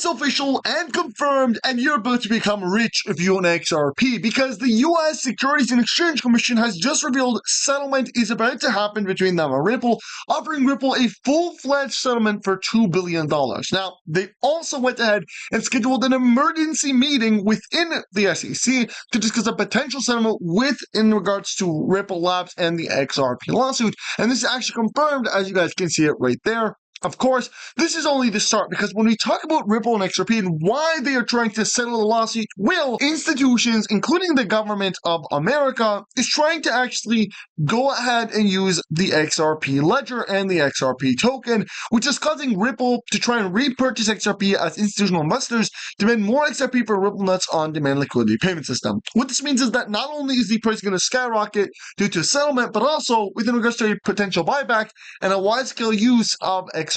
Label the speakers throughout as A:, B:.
A: it's official and confirmed, and you're about to become rich if you own XRP, because the US Securities and Exchange Commission has just revealed settlement is about to happen between them and Ripple, offering Ripple a full-fledged settlement for $2 billion. Now, they also went ahead and scheduled an emergency meeting within the SEC to discuss a potential settlement in regards to Ripple Labs and the XRP lawsuit, and this is actually confirmed, as you guys can see it right there. Of course, this is only the start, because when we talk about Ripple and XRP and why they are trying to settle the lawsuit, institutions, including the government of America, is trying to actually go ahead and use the XRP ledger and the XRP token, which is causing Ripple to try and repurchase XRP as institutional investors to demand more XRP for RippleNet's on-demand liquidity payment system. What this means is that not only is the price going to skyrocket due to settlement, but also within regards to a potential buyback and a wide-scale use of XRP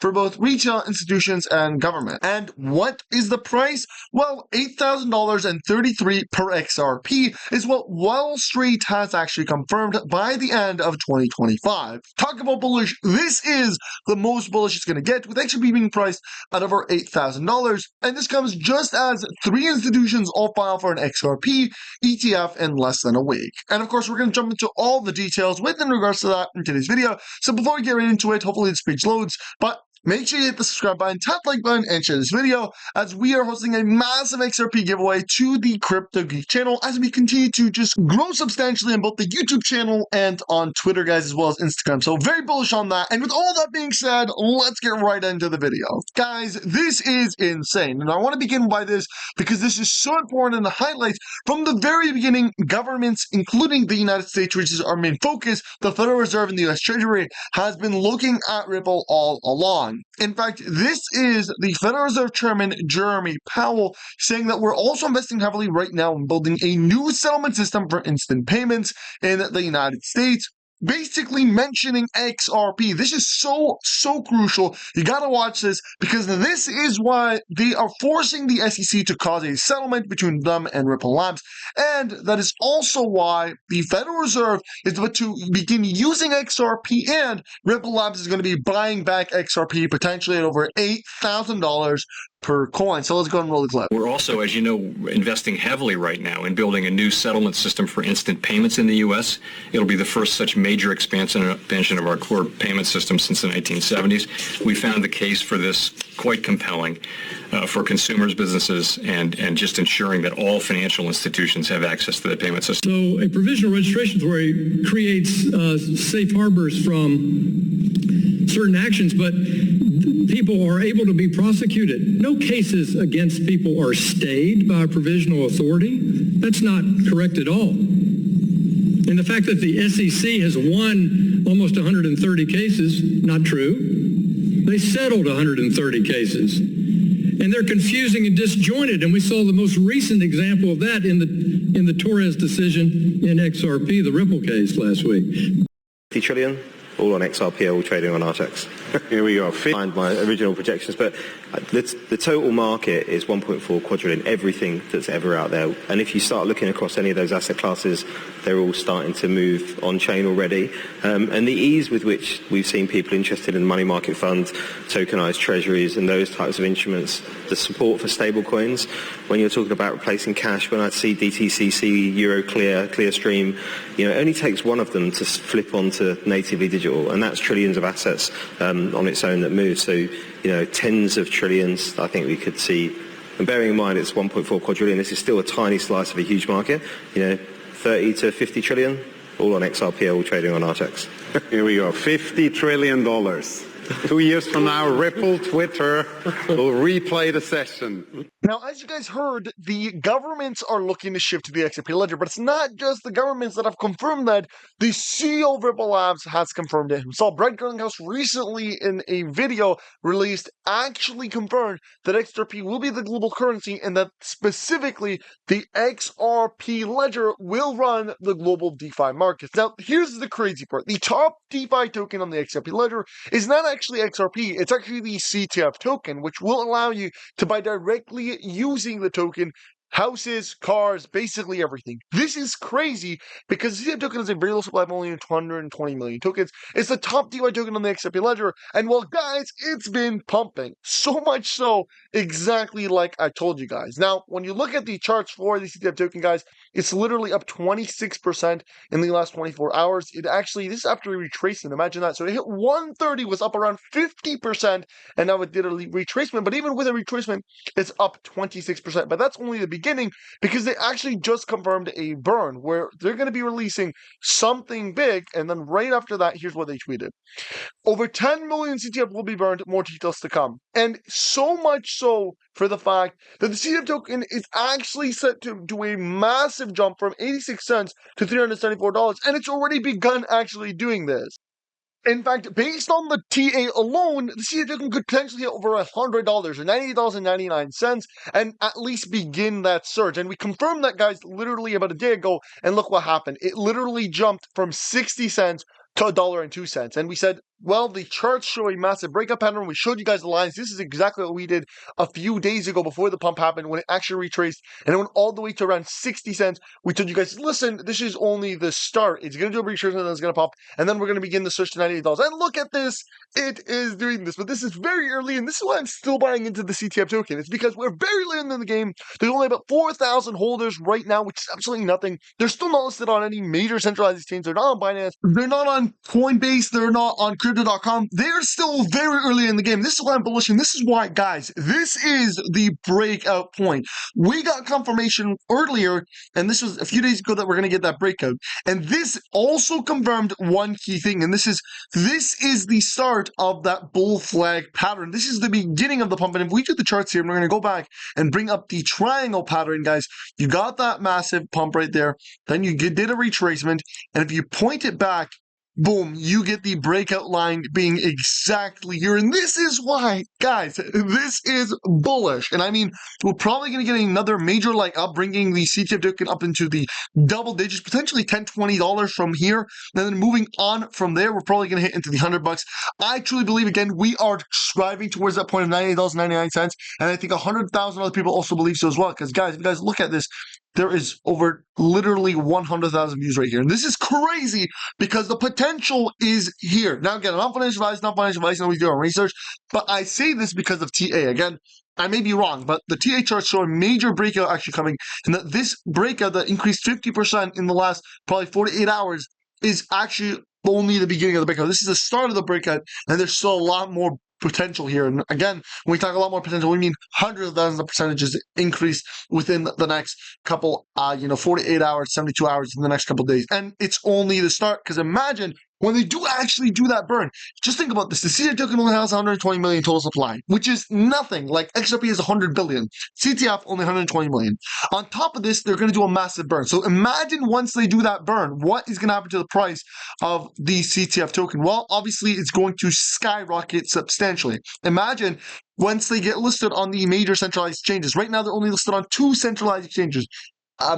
A: for both retail institutions and government. And what is the price? Well, $8,033 per XRP is what Wall Street has actually confirmed by the end of 2025. Talk about bullish. This is the most bullish it's going to get, with XRP being priced at over $8,000. And this comes just as 3 institutions all file for an XRP ETF in less than a week. And of course, we're going to jump into all the details in regards to that in today's video. So before we get right into it, hopefully this page loads, but make sure you hit the subscribe button, tap the like button, and share this video, as we are hosting a massive XRP giveaway to the Crypto Geek channel as we continue to just grow substantially on both the YouTube channel and on Twitter, guys, as well as Instagram. So very bullish on that. And with all that being said, let's get right into the video. Guys, this is insane. And I want to begin by this because this is so important, and the highlights from the very beginning. Governments, including the United States, which is our main focus, the Federal Reserve and the US Treasury, has been looking at Ripple all along. In fact, this is the Federal Reserve Chairman Jeremy Powell saying that we're also investing heavily right now in building a new settlement system for instant payments in the United States, basically mentioning XRP. This is so crucial. You gotta watch this, because this is why they are forcing the SEC to cause a settlement between them and Ripple Labs, and that is also why the Federal Reserve is about to begin using XRP, and Ripple Labs is going to be buying back XRP potentially at over $8,000 per coin. So let's go and roll the clip.
B: We're also, as you know, investing heavily right now in building a new settlement system for instant payments in the U.S. It'll be the first such major expansion of our core payment system since the 1970s. We found the case for this quite compelling for consumers, businesses, and just ensuring that all financial institutions have access to the payment system.
C: So a provisional registration authority creates safe harbors from certain actions, but people are able to be prosecuted. No cases against people are stayed by a provisional authority. That's not correct at all. And the fact that the SEC has won almost 130 cases, not true. They settled 130 cases. And they're confusing and disjointed. And we saw the most recent example of that in the Torres decision in XRP, the Ripple case last week.
D: 50 trillion, all on XRP, all trading on RTX.
E: Here we go.
D: Behind my original projections, but the total market is 1.4 quadrillion, everything that's ever out there. And if you start looking across any of those asset classes, they're all starting to move on-chain already. And the ease with which we've seen people interested in money market funds, tokenized treasuries, and those types of instruments, the support for stable coins, when you're talking about replacing cash, when I see DTCC, Euroclear, Clearstream, it only takes one of them to flip onto natively digital, and that's trillions of assets on its own that move. So, tens of trillions I think we could see. And bearing in mind it's 1.4 quadrillion, this is still a tiny slice of a huge market. 30 to 50 trillion, all on XRP, all trading on RTX.
E: Here we go. $50 trillion. 2 years from now, Ripple, Twitter will replay the session.
A: Now, as you guys heard, the governments are looking to shift to the XRP ledger, but it's not just the governments that have confirmed that. The CEO of Ripple Labs has confirmed it himself. Brett Garlinghouse recently, in a video released, actually confirmed that XRP will be the global currency, and that specifically the XRP ledger will run the global DeFi markets. Now, here's the crazy part. The top DeFi token on the XRP ledger is not actually XRP, it's actually the CTF token, which will allow you to buy directly using the token houses, cars, basically everything. This is crazy because the CTF token has a very low supply of only 220 million tokens. It's the top DeFi token on the XRP ledger, and well, guys, it's been pumping. So much so, exactly like I told you guys. Now, when you look at the charts for the CTF token, guys, it's literally up 26% in the last 24 hours. It actually, this is after a retracement. Imagine that. So it hit 130, was up around 50%, and now it did a retracement. But even with a retracement, it's up 26%. But that's only the beginning because they actually just confirmed a burn where they're going to be releasing something big. And then right after that, here's what they tweeted. Over 10 million CTF will be burned, more details to come. And so much so for the fact that the CTF token is actually set to do a massive jump from 86 cents to $374, and it's already begun actually doing this. In fact, based on the TA alone, the CTF token could potentially hit over $100 or $98.99 and at least begin that surge. And we confirmed that, guys, literally about a day ago, and look what happened. It literally jumped from 60 cents to $1.02. And we said, well, the charts show a massive breakup pattern. We showed you guys the lines. This is exactly what we did a few days ago before the pump happened when it actually retraced and it went all the way to around 60 cents. We told you guys, listen, this is only the start. It's going to do a retracement and then it's going to pop. And then we're going to begin the surge to $98. And look at this. It is doing this. But this is very early. And this is why I'm still buying into the CTF token. It's because we're very late in the game. There's only about 4,000 holders right now, which is absolutely nothing. They're still not listed on any major centralized exchange. They're not on Binance. They're not on Coinbase. They're not on Crypto.com. They're still very early in the game. This is why I'm bullish, and this is why, guys, this is the breakout point. We got confirmation earlier, and this was a few days ago, that we're going to get that breakout. And this also confirmed one key thing, and this is the start of that bull flag pattern. This is the beginning of the pump. And if we do the charts here, and we're going to go back and bring up the triangle pattern, guys, you got that massive pump right there. Then you did a retracement, and if you point it back, boom, you get the breakout line being exactly here. And this is why, guys, this is bullish. And I mean, we're probably going to get another major up, bringing the CTF token up into the double digits, potentially $10, $20 from here. And then moving on from there, we're probably going to hit into the $100. I truly believe, again, we are striving towards that point of $98.99. And I think 100,000 other people also believe so as well. Because, guys, if you guys look at this, there is over literally 100,000 views right here. And this is crazy because the potential is here. Now, again, I'm not financial advice, and we do our research, but I say this because of TA. Again, I may be wrong, but the TA charts show a major breakout actually coming, and that this breakout that increased 50% in the last probably 48 hours is actually only the beginning of the breakout. This is the start of the breakout, and there's still a lot more potential here. And again, when we talk a lot more potential, we mean hundreds of thousands of percentages increase within the next couple, 48 hours, 72 hours in the next couple of days. And it's only the start, because imagine when they do actually do that burn. Just think about this. The CTF token only has 120 million total supply, which is nothing. Like XRP is 100 billion. CTF only 120 million. On top of this, they're going to do a massive burn. So imagine once they do that burn, what is going to happen to the price of the CTF token? Well, obviously, it's going to skyrocket substantially. Imagine once they get listed on the major centralized exchanges. Right now, they're only listed on 2 centralized exchanges,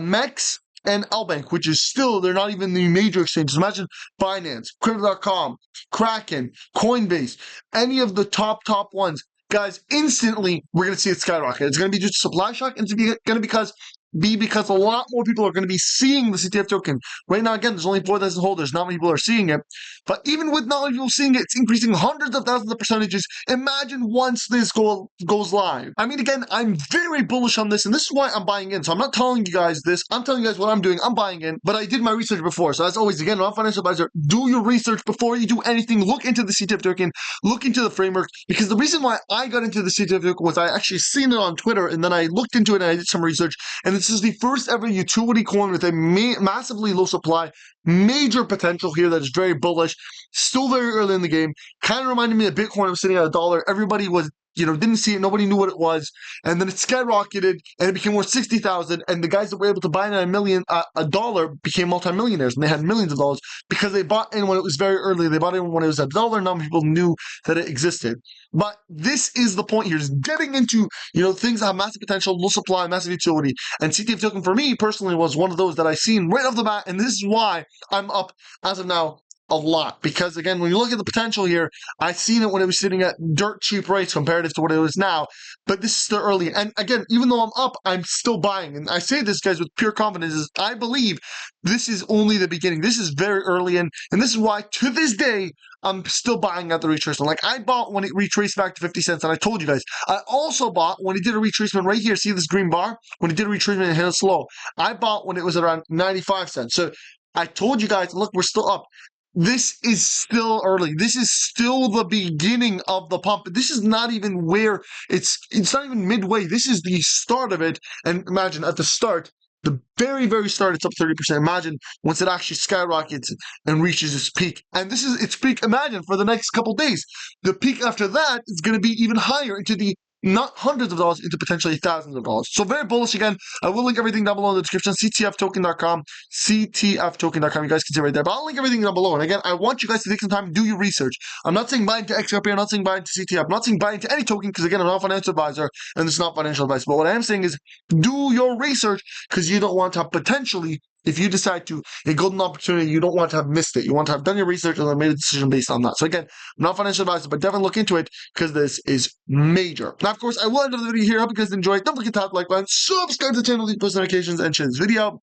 A: MEX and Albank, which is still, they're not even the major exchanges. Imagine Binance, Crypto.com, Kraken, Coinbase, any of the top ones. Guys, instantly, we're going to see it skyrocket. It's going to be just a supply shock, and it's going to be because a lot more people are going to be seeing the CTF token. Right now, again, there's only 4,000 holders. Not many people are seeing it. But even with not many people seeing it, it's increasing hundreds of thousands of percentages. Imagine once this goes live. I mean, again, I'm very bullish on this, and this is why I'm buying in. So I'm not telling you guys this. I'm telling you guys what I'm doing. I'm buying in, but I did my research before. So as always, again, I'm not a financial advisor. Do your research before you do anything. Look into the CTF token. Look into the framework. Because the reason why I got into the CTF token was I actually seen it on Twitter, and then I looked into it and I did some research. And this is the first ever utility coin with a massively low supply, major potential here that is very bullish, still very early in the game. Kind of reminded me of Bitcoin. It was sitting at $1. Everybody was, didn't see it. Nobody knew what it was. And then it skyrocketed and it became worth 60,000. And the guys that were able to buy it at $1 became multimillionaires, and they had millions of dollars because they bought in when it was very early. They bought in when it was $1. Not many people knew that it existed. But this is the point here, is getting into, things that have massive potential, low supply, massive utility. And CTF token for me personally was one of those that I seen right off the bat. And this is why I'm up as of now a lot because, again, when you look at the potential here, I seen it when it was sitting at dirt cheap rates comparative to what it is now, but this is still early. And again, even though I'm up, I'm still buying. And I say this, guys, with pure confidence, is I believe this is only the beginning. This is very early, and this is why, to this day, I'm still buying at the retracement. Like, I bought when it retraced back to 50 cents, and I told you guys. I also bought when it did a retracement right here. See this green bar? When it did a retracement and hit it slow. I bought when it was around 95 cents. So I told you guys, look, we're still up. This is still early. This is still the beginning of the pump. This is not even where it's not even midway. This is the start of it. And imagine at the start, the very, very start, it's up 30%. Imagine once it actually skyrockets and reaches its peak. And this is its peak, imagine, for the next couple days. The peak after that is going to be even higher into the not hundreds of dollars, into potentially thousands of dollars. So very bullish again. I will link everything down below in the description. CTFtoken.com, CTFtoken.com. You guys can see right there. But I'll link everything down below. And again, I want you guys to take some time and do your research. I'm not saying buy into XRP. I'm not saying buy into CTF. I'm not saying buy into any token because, again, I'm not a financial advisor and this is not financial advice. But what I am saying is do your research because you don't want to have potentially, if you decide to, a golden opportunity, you don't want to have missed it. You want to have done your research and then made a decision based on that. So again, I'm not a financial advisor, but definitely look into it because this is major. Now, of course, I will end the video here. I hope you guys enjoyed. Don't forget to tap the like button, subscribe to the channel, leave post notifications, and share this video.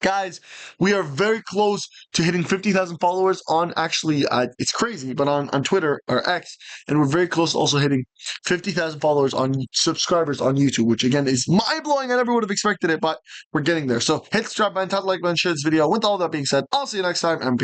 A: Guys, we are very close to hitting 50,000 followers on, actually, it's crazy, but on Twitter or X, and we're very close to also hitting 50,000 followers on subscribers on YouTube, which again is mind-blowing. I never would have expected it, but we're getting there. So hit the subscribe button, tap the like button, share this video. With all that being said, I'll see you next time, and peace.